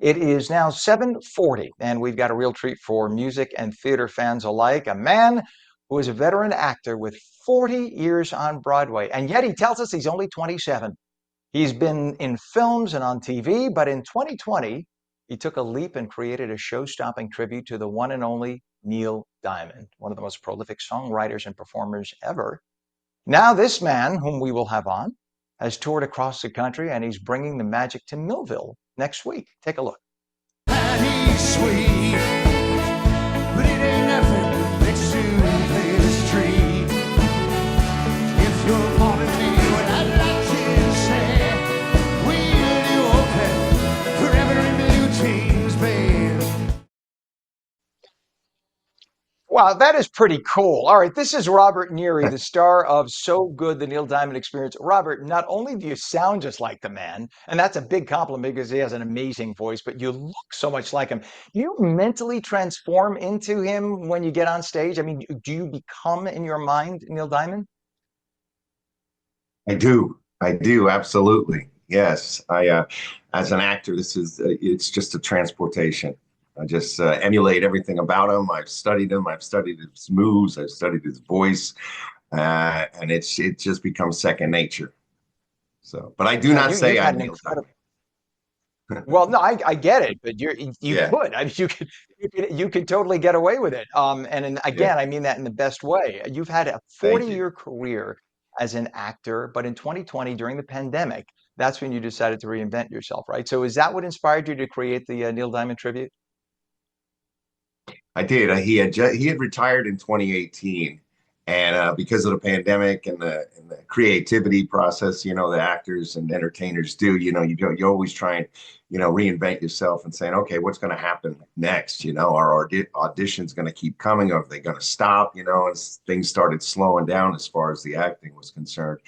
It is now 7:40, and we've got a real treat for music and theater fans alike. A man who is a veteran actor with 40 years on Broadway, and yet he tells us he's only 27. He's been in films and on TV, but in 2020, he took a leap and created a show-stopping tribute to the one and only Neil Diamond, one of the most prolific songwriters and performers ever. Now, this man, whom we will have on, has toured across the country, and he's bringing the magic to Millville next week. Take a look. And he's sweet, but it ain't nothing next to this tree. If you're calling me, what I'd like to say, we'll do okay forever in blue jeans, babe. Wow, that is pretty cool. All right, this is Robert Neary, the star of So Good, the Neil Diamond Experience. Robert, not only do you sound just like the man, and that's a big compliment because he has an amazing voice, but you look so much like him. Do you mentally transform into him when you get on stage? I mean, do you become in your mind Neil Diamond? I do, absolutely. Yes, as an actor, it's just a transportation. I just emulate everything about him. I've studied him. I've studied his moves. I've studied his voice, and it just becomes second nature. So, but I do Yeah, not say you've had I'm an Neil incredible. Diamond. Well, no, I get it, but you Yeah, could. I mean, you could totally get away with it. yeah, Again, I mean that in the best way. You've had a thank you. 40-year career as an actor, but in 2020, during the pandemic, that's when you decided to reinvent yourself, right? So is that what inspired you to create the Neil Diamond tribute? I did. He had retired in 2018, and because of the pandemic and the creativity process, the actors and entertainers do. You always try and reinvent yourself and saying, okay, what's going to happen next? Are auditions going to keep coming, or are they going to stop? And things started slowing down as far as the acting was concerned.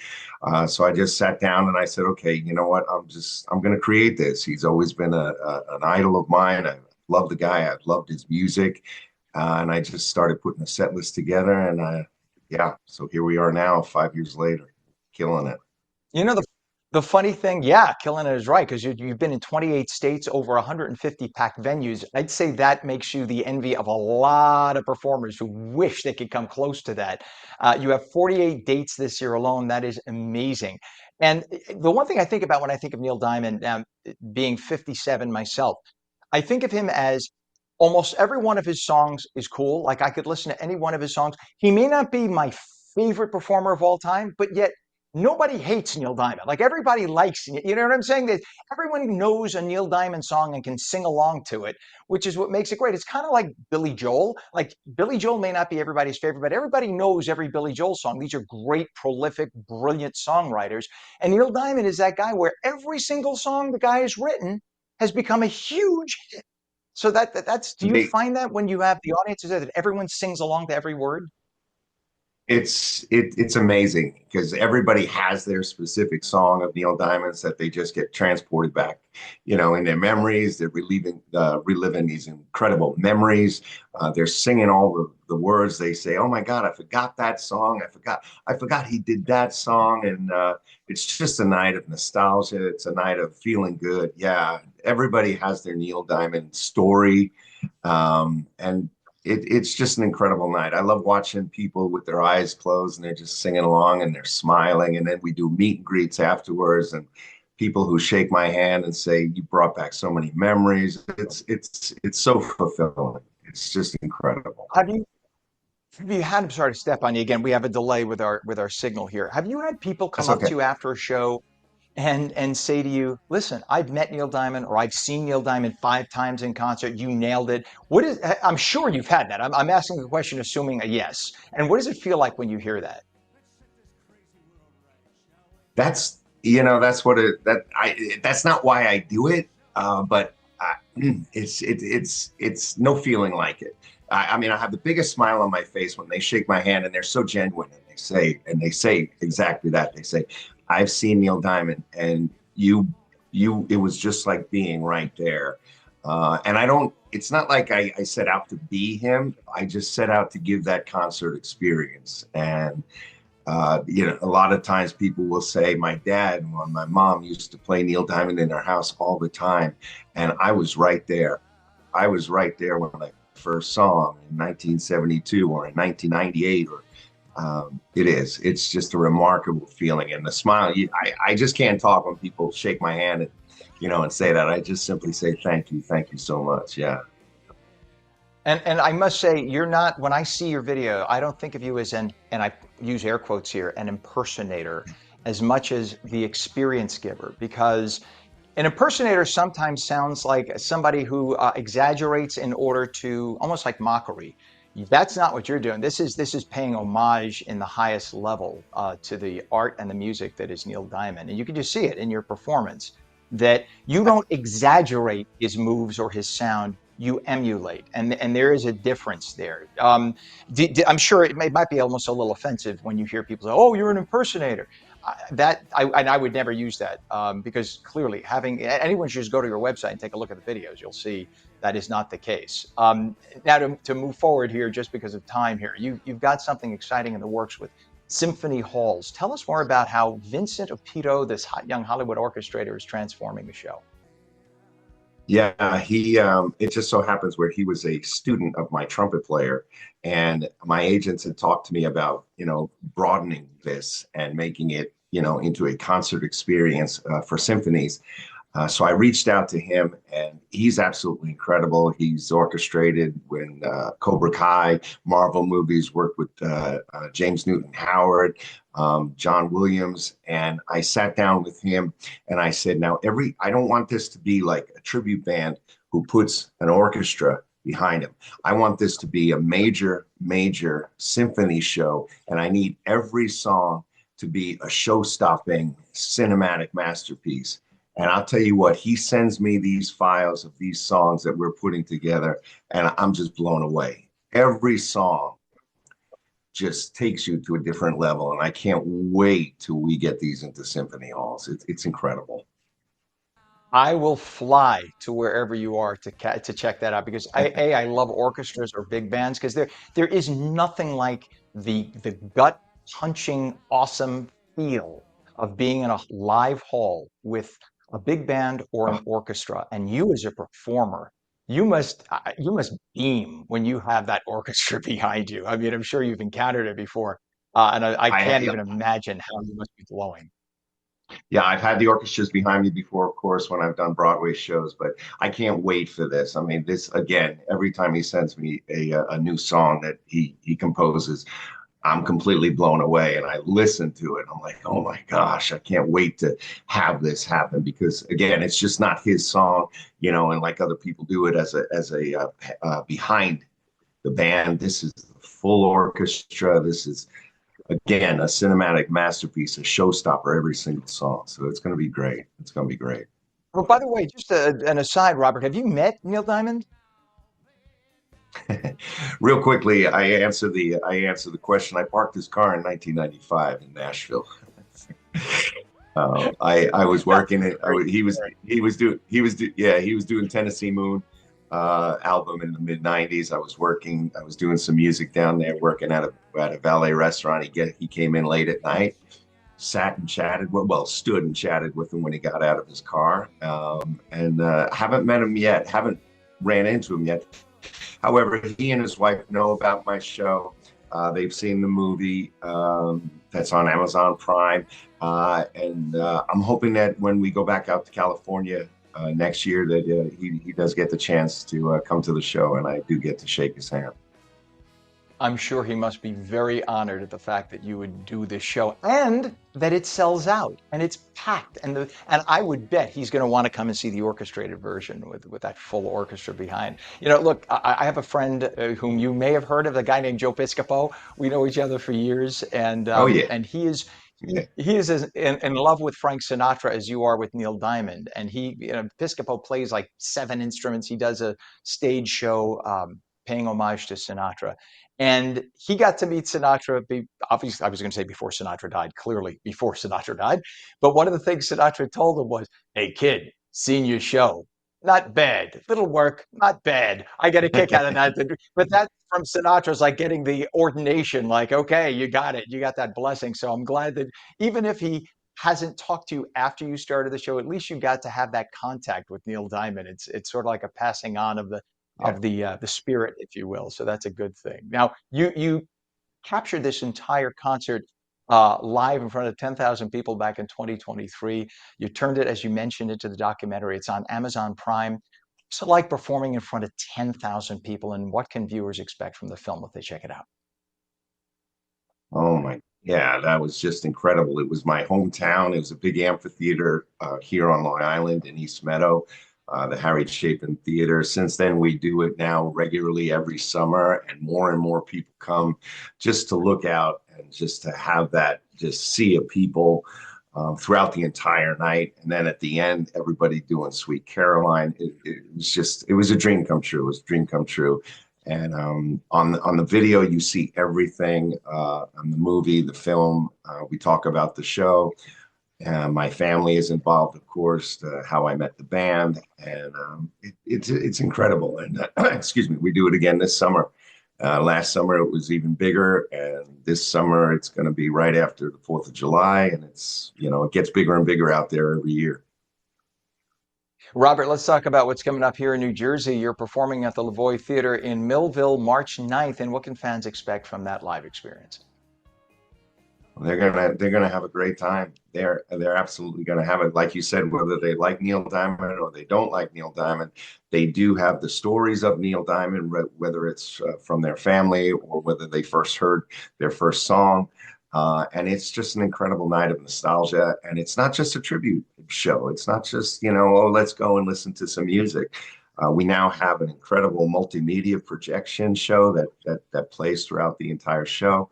So I just sat down and I said, okay, you know what? I'm going to create this. He's always been an idol of mine. I love the guy. I've loved his music. And I just started putting a set list together, and yeah, so here we are now, 5 years later, killing it. You know, the funny thing, yeah, killing it is right, because you've been in 28 states, over 150 packed venues. I'd say that makes you the envy of a lot of performers who wish they could come close to that. You have 48 dates this year alone. That is amazing. And the one thing I think about when I think of Neil Diamond, being 57 myself, I think of him as almost every one of his songs is cool. Like I could listen to any one of his songs. He may not be my favorite performer of all time, but yet nobody hates Neil Diamond. Like everybody likes, you know what I'm saying? That everyone knows a Neil Diamond song and can sing along to it, which is what makes it great. It's kind of like Billy Joel. Like Billy Joel may not be everybody's favorite, but everybody knows every Billy Joel song. These are great, prolific, brilliant songwriters. And Neil Diamond is that guy where every single song the guy has written has become a huge hit. So that's, do you They, find that when you have the audiences that everyone sings along to every word? it's amazing because everybody has their specific song of Neil Diamond's that they just get transported back, in their memories. They're reliving these incredible memories. They're singing all the words. They say, "Oh my God, I forgot that song. I forgot he did that song." And it's just a night of nostalgia. It's a night of feeling good. Yeah, everybody has their Neil Diamond story, and it's just an incredible night. I love watching people with their eyes closed and they're just singing along and they're smiling. And then we do meet and greets afterwards, and people who shake my hand and say, "You brought back so many memories." It's so fulfilling. It's just incredible. Have you have you had, I'm sorry to step on you again. We have a delay with our signal here. Have you had people come That's up to okay. you after a show and say to you, "Listen, I've met Neil Diamond, or I've seen Neil Diamond 5 times in concert. You nailed it." What is? I'm sure you've had that. I'm asking the question, assuming a yes. And what does it feel like when you hear that? That's what that's not why I do it. But it's no feeling like it. I mean, I have the biggest smile on my face when they shake my hand and they're so genuine and they say exactly that. They say, "I've seen Neil Diamond, and it was just like being right there." And I don't. It's not like I set out to be him. I just set out to give that concert experience, and A lot of times people will say my dad or my mom used to play Neil Diamond in our house all the time, and I was right there. I was right there when I first saw him in 1972 or in 1998 or it's just a remarkable feeling. And the smile, I just can't talk when people shake my hand and, and say that. I just simply say, thank you so much. Yeah. And I must say, you're not, when I see your video, I don't think of you as and I use air quotes here, an impersonator as much as the experience giver, because an impersonator sometimes sounds like somebody who exaggerates in order to, almost like mockery. That's not what you're doing. This is paying homage in the highest level to the art and the music that is Neil Diamond, and you can just see it in your performance that you don't exaggerate his moves or his sound. You emulate, and there is a difference there. I'm sure it might be almost a little offensive when you hear people say, "Oh, you're an impersonator." And I would never use that because clearly anyone should just go to your website and take a look at the videos. You'll see that is not the case. Now to move forward here, just because of time here, you've got something exciting in the works with symphony halls. Tell us more about how Vincent Opito, this young Hollywood orchestrator, is transforming the show. Yeah, it just so happens where he was a student of my trumpet player, and my agents had talked to me about, broadening this and making it, into a concert experience for symphonies. So I reached out to him, and he's absolutely incredible. He's orchestrated when Cobra Kai, Marvel movies, worked with James Newton Howard, John Williams, and I sat down with him and I said, now I don't want this to be like a tribute band who puts an orchestra behind him. I want this to be a major, major symphony show, and I need every song to be a show-stopping cinematic masterpiece. And I'll tell you what, he sends me these files of these songs that we're putting together, and I'm just blown away. Every song just takes you to a different level, and I can't wait till we get these into symphony halls. It's incredible. I will fly to wherever you are to check that out because I love orchestras or big bands because there is nothing like the gut punching awesome feel of being in a live hall with a big band or an orchestra, and you as a performer, you must beam when you have that orchestra behind you. I mean, I'm sure you've encountered it before, and I can't I even imagine how you must be glowing. Yeah, I've had the orchestras behind me before, of course, when I've done Broadway shows, but I can't wait for this. I mean, this again, every time he sends me a new song that he composes, I'm completely blown away. And I listen to it. I'm like, oh my gosh, I can't wait to have this happen because again, it's just not his song, and like other people do it as a behind the band. This is the full orchestra. This is again, a cinematic masterpiece, a showstopper every single song. So it's going to be great. It's going to be great. Oh, by the way, just an aside, Robert, have you met Neil Diamond? Real quickly, I answer the question. I parked his car in 1995 in Nashville. I was working it. He was doing Tennessee Moon album in the mid 90s. I was doing some music down there, working at a valet restaurant. He came in late at night, sat and chatted, stood and chatted with him when he got out of his car. And haven't met him yet, haven't ran into him yet. However, he and his wife know about my show. They've seen the movie that's on Amazon Prime. And I'm hoping that when we go back out to California next year that he does get the chance to come to the show, and I do get to shake his hand. I'm sure he must be very honored at the fact that you would do this show and that it sells out and it's packed. And I would bet he's going to want to come and see the orchestrated version with that full orchestra behind. Look, I have a friend whom you may have heard of, a guy named Joe Piscopo. We know each other for years, and Oh yeah. and he is Yeah. he is as in love with Frank Sinatra as you are with Neil Diamond. And Piscopo plays like 7 instruments. He does a stage show paying homage to Sinatra. And he got to meet Sinatra, obviously, I was going to say before Sinatra died, clearly before Sinatra died. But one of the things Sinatra told him was, "Hey, kid, seen your show." not bad. Little work, not bad. I get a kick out of that. But that from Sinatra's like getting the ordination, like, okay, you got it. You got that blessing. So I'm glad that even if he hasn't talked to you after you started the show, at least you got to have that contact with Neil Diamond. It's sort of like a passing on Yeah. of the spirit, if you will. So that's a good thing. Now, you captured this entire concert live in front of 10,000 people back in 2023. You turned it, as you mentioned, into the documentary. It's on Amazon Prime. What's it like performing in front of 10,000 people, and what can viewers expect from the film if they check it out? Oh my, yeah, that was just incredible. It was my hometown. It was a big amphitheater here on Long Island in East Meadow, the Harry Chapin Theater. Since then, we do it now regularly every summer, and more people come just to look out and just to have that just sea of people throughout the entire night. And then at the end, everybody doing Sweet Caroline. It was just, it was a dream come true. It was a dream come true. And on the video, you see everything on the movie, the film. We talk about the show. My family is involved, of course. How I met the band, and it's incredible. And excuse me, we do it again this summer. Last summer it was even bigger, and this summer it's going to be right after the 4th of July, and it's it gets bigger and bigger out there every year. Robert, let's talk about what's coming up here in New Jersey. You're performing at the Lavoie Theater in Millville March 9th, and what can fans expect from that live experience? They're gonna have a great time. They're absolutely gonna have it. Like you said, whether they like Neil Diamond or they don't like Neil Diamond, they do have the stories of Neil Diamond, whether it's from their family or whether they first heard their first song. And it's just an incredible night of nostalgia. And it's not just a tribute show. It's not just, oh, let's go and listen to some music. We now have an incredible multimedia projection show that plays throughout the entire show.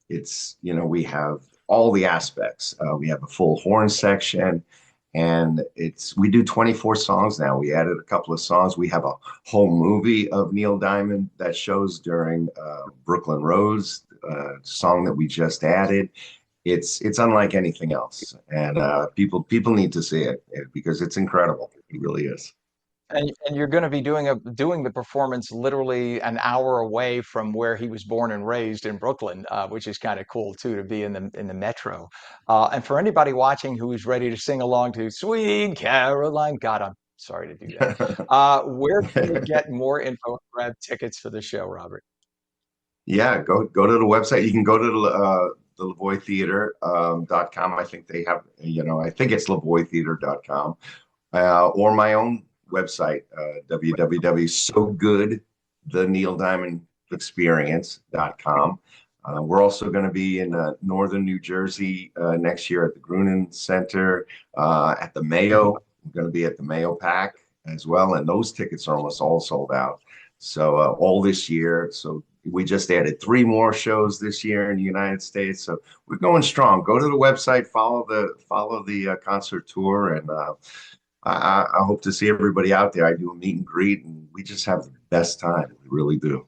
We have all the aspects. We have a full horn section, and we do 24 songs now. We added a couple of songs. We have a whole movie of Neil Diamond that shows during Brooklyn Rose, song that we just added. It's unlike anything else, and people need to see it because it's incredible. It really is. And you're going to be doing the performance literally an hour away from where he was born and raised in Brooklyn, which is kind of cool too to be in the metro. And for anybody watching who is ready to sing along to "Sweet Caroline," God, I'm sorry to do that. Where can they get more info and grab tickets for the show, Robert? Yeah, go to the website. You can go to the Lavoie Theater .com. I think they have, I think it's lavoietheater.com, or my own website, www.sogoodtheneildiamondexperience.com. We're also going to be in northern New Jersey next year at the Grunin Center, at the Mayo. We're going to be at the Mayo Pack as well, and those tickets are almost all sold out. So all this year. So we just added 3 more shows this year in the United States. So we're going strong. Go to the website, follow the concert tour, and I hope to see everybody out there. I do a meet and greet, and we just have the best time. We really do.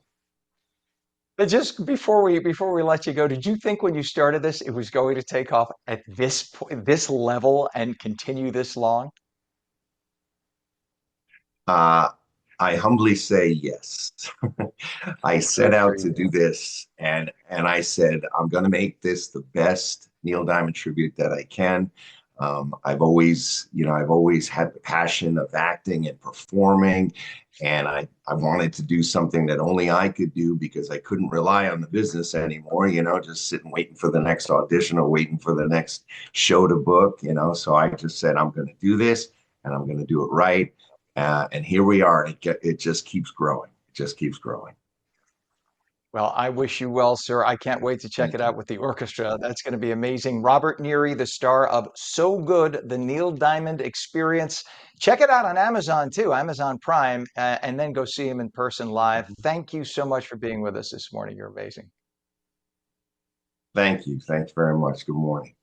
But just before we let you go, did you think when you started this it was going to take off at this level and continue this long? Uh, I humbly say yes. I set Good for out to do you. this, and I said I'm going to make this the best Neil Diamond tribute that I can. I've always had the passion of acting and performing, and I wanted to do something that only I could do because I couldn't rely on the business anymore. Just sitting waiting for the next audition or waiting for the next show to book. So I just said I'm going to do this, and I'm going to do it right. And here we are. And it just keeps growing. It just keeps growing. Well, I wish you well, sir. I can't wait to check it Thank out you. with the orchestra. That's going to be amazing. Robert Neary, the star of So Good, the Neil Diamond Experience. Check it out on Amazon too, Amazon Prime, and then go see him in person live. Thank you so much for being with us this morning. You're amazing. Thank you. Thanks very much. Good morning.